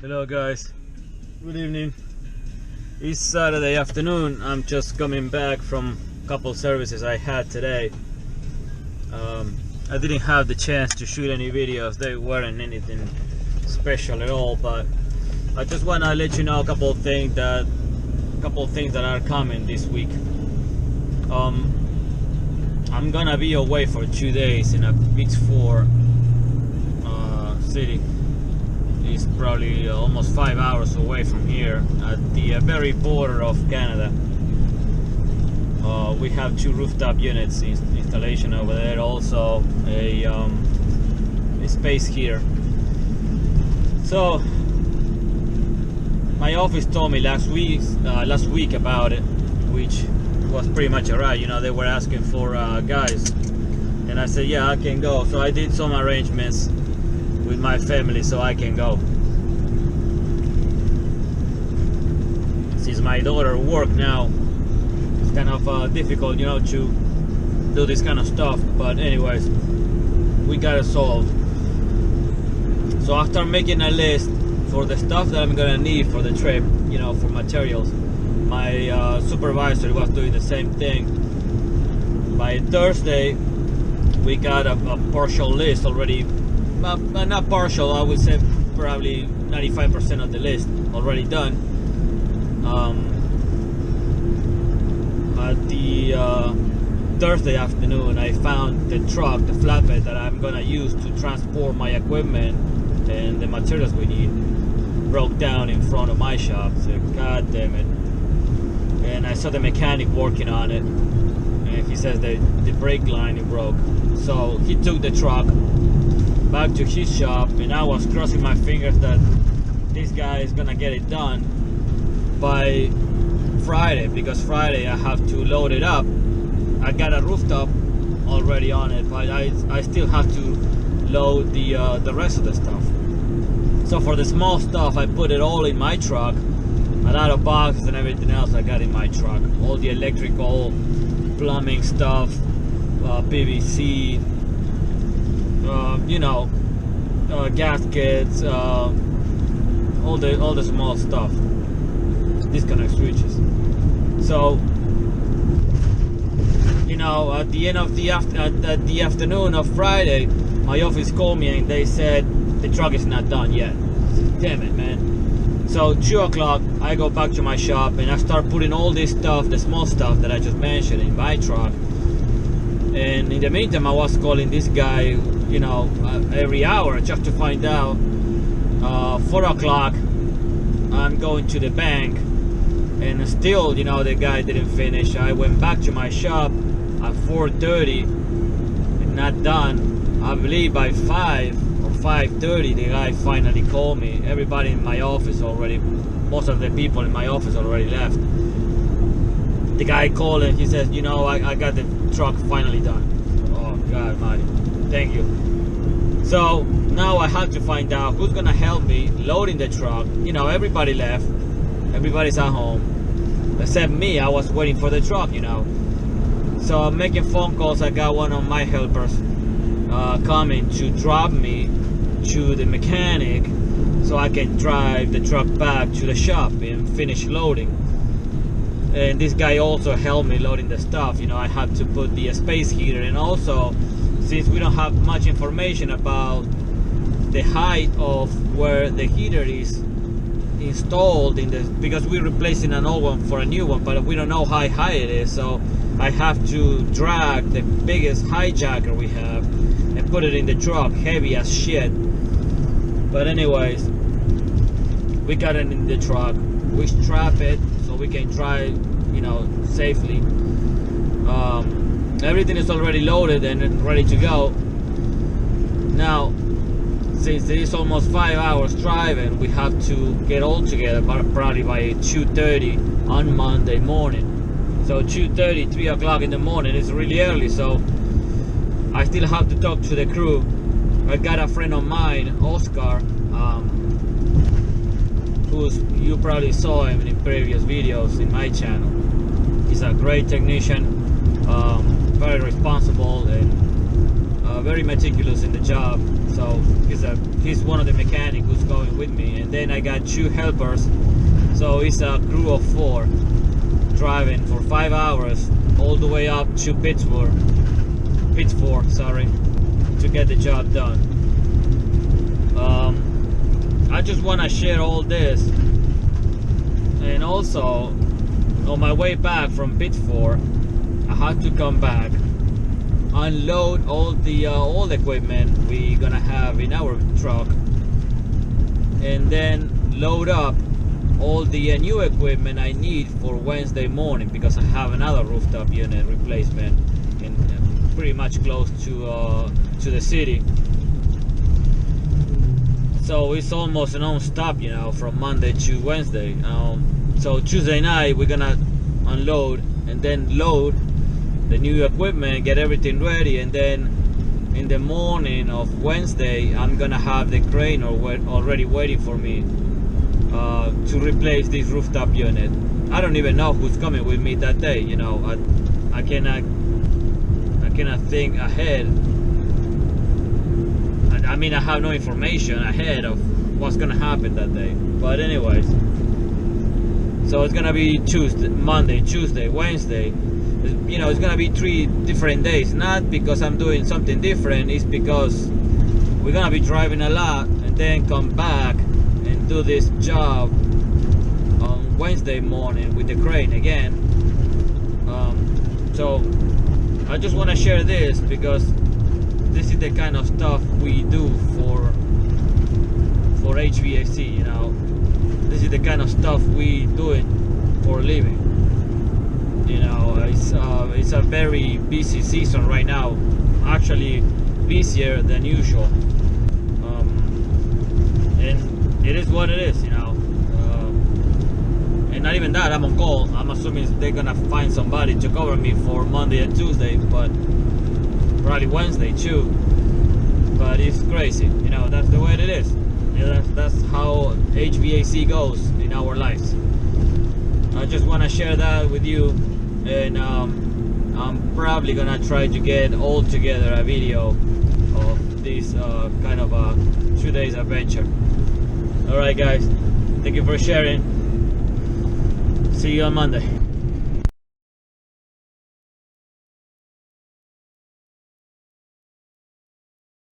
Hello guys, good evening. It's Saturday afternoon. I'm just coming back from a couple services I had today. I didn't have the chance to shoot any videos. They weren't anything special at all, but I just want to let you know a couple of things that are coming this week. I'm gonna be away for 2 days in a Big 4 city. It's probably almost 5 hours away from here, at the very border of Canada. We have 2 rooftop units installation over there, also a space heater. So my office told me last week about it, which was pretty much alright. You know, they were asking for guys, and I said, yeah, I can go. So I did some arrangements with my family so I can go. Since my daughter work now, it's kind of difficult, you know, to do this kind of stuff. But anyways, we got it solved. So after making a list for the stuff that I'm gonna need for the trip, you know, for materials, my supervisor was doing the same thing. By Thursday, we got a partial list already. Not partial, I would say probably 95% of the list already done. At the Thursday afternoon, I found the truck, the flatbed that I'm gonna use to transport my equipment and the materials we need, broke down in front of my shop. So god damn it. And I saw the mechanic working on it, and he says that the brake line broke. So he took the truck back to his shop, and I was crossing my fingers that this guy is gonna get it done by Friday, because Friday I have to load it up. I got a rooftop already on it, but I still have to load the rest of the stuff. So for the small stuff, I put it all in my truck. A lot of boxes and everything else I got in my truck. All the electrical, plumbing stuff, PVC, you know, gaskets, all the small stuff, disconnect switches. So, you know, at the end of the afternoon of Friday, my office called me and they said the truck is not done yet. Damn it, man. So 2 o'clock, I go back to my shop and I start putting all this stuff, the small stuff that I just mentioned, in my truck. And in the meantime, I was calling this guy, you know, every hour just to find out. 4 o'clock, I'm going to the bank, and still, you know, the guy didn't finish. I went back to my shop at 4:30 and not done. I believe by 5 or 5:30, the guy finally called me. Everybody in my office already, most of the people in my office already left. The guy called and he says, you know, I got the truck finally done. Oh God almighty, thank you. So now I have to find out who's gonna help me loading the truck. You know, everybody left, everybody's at home except me. I was waiting for the truck, you know. So I'm making phone calls. I got one of my helpers coming to drop me to the mechanic so I can drive the truck back to the shop and finish loading. And this guy also helped me loading the stuff. You know, I had to put the space heater, and also, since we don't have much information about the height of where the heater is installed in the, because we're replacing an old one for a new one, but we don't know how high it is. So I have to drag the biggest hijacker we have and put it in the truck, heavy as shit. But anyways, we got it in the truck. We strap it so we can drive, you know, safely. Everything is already loaded and ready to go. Now, since it is almost 5 hours driving, we have to get all together probably by 2:30 on Monday morning. So 2:30, 3 o'clock in the morning is really early. So I still have to talk to the crew. I got a friend of mine, Oscar, who's, you probably saw him in previous videos in my channel. He's a great technician, very responsible, and very meticulous in the job. So he's one of the mechanics who's going with me, and then I got 2 helpers. So it's a crew of 4 driving for 5 hours all the way up to Pittsburgh, sorry, to get the job done. I just want to share all this, and also on my way back from Pittsburgh, I had to come back, unload all the old equipment we're gonna have in our truck, and then load up all the new equipment I need for Wednesday morning, because I have another rooftop unit replacement in pretty much close to the city. So it's almost a non-stop, you know, from Monday to Wednesday. So Tuesday night we're gonna unload and then load the new equipment, get everything ready, and then in the morning of Wednesday I'm gonna have the crane already waiting for me to replace this rooftop unit. I don't even know who's coming with me that day, you know. I cannot think ahead. I mean, I have no information ahead of what's gonna happen that day. But anyways, so it's gonna be Monday, Tuesday, Wednesday. You know, it's gonna be 3 different days. Not because I'm doing something different, it's because we're gonna be driving a lot and then come back and do this job on Wednesday morning with the crane again. So I just want to share this because this is the kind of stuff we do for HVAC, you know. This is the kind of stuff we do it for a living. You know, it's a very busy season right now, actually busier than usual, and it is what it is, you know. And not even that, I'm on call. I'm assuming they're gonna find somebody to cover me for Monday and Tuesday, but probably Wednesday too. But it's crazy, you know. That's the way it is. Yeah, that's how HVAC goes in our lives. I just want to share that with you, and I'm probably gonna try to get all together a video of this kind of a 2 days adventure. All right, guys, thank you for sharing. See you on Monday.